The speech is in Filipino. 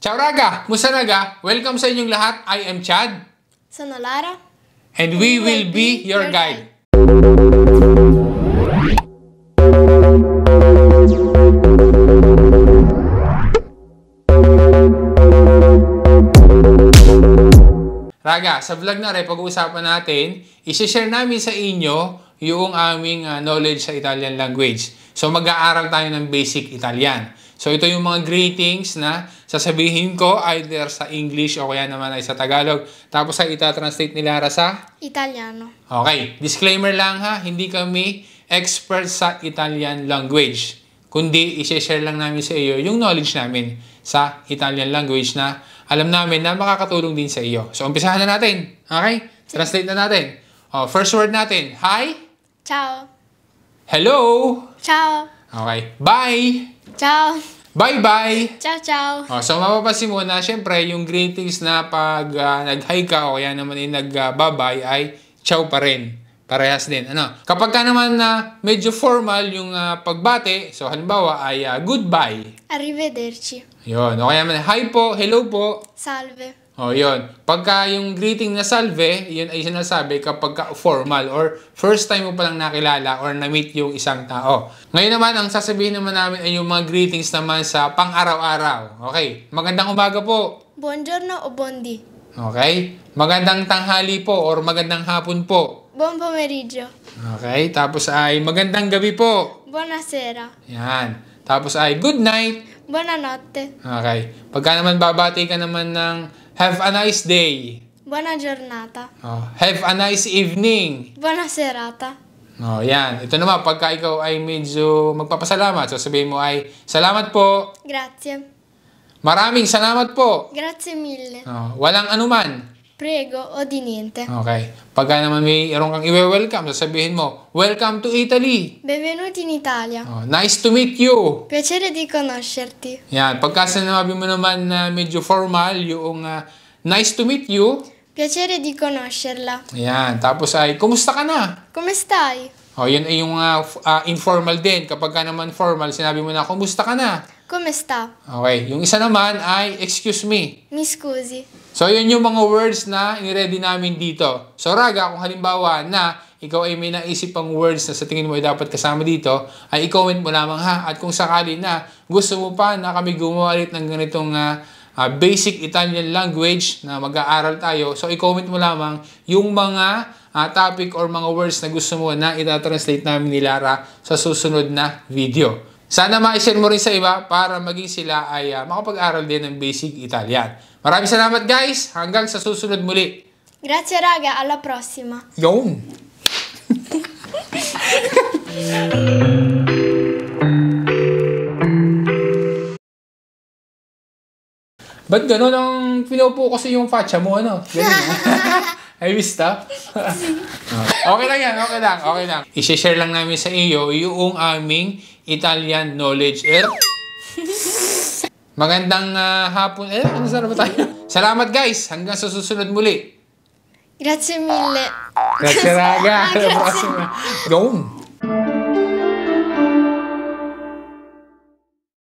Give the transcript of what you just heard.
Ciao Raga! Musta Naga? Welcome sa inyong lahat. I am Chad. Sono Lara. And we will be your guide. Raga, sa vlog na rin, pag-uusapan natin, isi-share namin sa inyo yung aming knowledge sa Italian language. So, mag-aaral tayo ng basic Italian. So, ito yung mga greetings na sasabihin ko either sa English o kaya naman ay sa Tagalog. Tapos ay ita-translate ni Lara sa Italiano. Okay. Disclaimer lang ha, hindi kami expert sa Italian language. Kundi, isi-share lang namin sa iyo yung knowledge namin sa Italian language na alam namin na makakatulong din sa iyo. So, umpisahan na natin. Okay? Translate na natin. First word natin. Hi. Ciao. Hello. Ciao. Okay. Bye. Ciao. Bye-bye! Ciao, ciao. So, mapapansin mo na, syempre, yung greetings na pag nag-hi ka o kaya naman yung nag-bye-bye ay ciao pa rin. Parehas din. Ano? Kapag ka naman na medyo formal yung pagbate, so halimbawa ay goodbye. Arrivederci. Yun. O kaya naman, hi po, hello po. Salve. O, yun. Pagka yung greeting na salve, yun ay sinasabi kapag ka formal or first time mo palang nakilala or na-meet yung isang tao. Ngayon naman, ang sasabihin naman namin ay yung mga greetings naman sa pang-araw-araw. Okay. Magandang umaga po. Buongiorno o buondì. Okay. Magandang tanghali po or magandang hapon po. Buon pomeriggio. Okay. Tapos ay magandang gabi po. Buonasera. Yan. Tapos ay good night. Buonanotte. Okay. Pagka naman babati ka naman ng have a nice day. Buona giornata. Have a nice evening. Buona serata. Yan. Ito naman, pagka ikaw ay medyo magpapasalamat, so sabihin mo ay, salamat po. Grazie. Maraming salamat po. Grazie mille. Walang anuman. Prego o di niente. Okay. Pagka naman mayroon kang i-welcome, sasabihin mo, welcome to Italy. Benvenuti in Italia. Nice to meet you. Piacere di conoscerti. Yan. Pagka sinabi mo naman na medyo formal, yung nice to meet you. Piacere di conoscerla. Yan. Tapos ay, kumusta ka na? Come stai? Yun ay yung informal din. Kapag ka naman formal, sinabi mo na, kumusta ka na? Come sta? Okay. Yung isa naman ay, excuse me. Mi scusi. So, yun yung mga words na i-ready namin dito. So, Raga, kung halimbawa na ikaw ay may naisip pang words na sa tingin mo ay dapat kasama dito, ay i-comment mo lamang ha. At kung sakali na gusto mo pa na kami gumawa ulit ng ganitong basic Italian language na mag-aaral tayo, so i-comment mo lamang yung mga topic or mga words na gusto mo na itatranslate namin ni Lara sa susunod na video. Sana ma-share mo rin sa iba para maging sila ay makapag-aral din ng basic Italian. Maraming salamat guys! Hanggang sa susunod muli. Grazie raga, alla prossima. Yun! Ba't gano'n ang pinupo kasi yung facha mo, ano? Ganun. Ay, vista? Okay lang yan, okay lang, okay lang. I-share lang namin sa iyo yung aming Italian knowledge. Magandang hapon. Ano sarap ba tayo? Salamat guys! Hanggang sa susunod muli. Grazie mille. Grazie raga. Alla prossima. Go!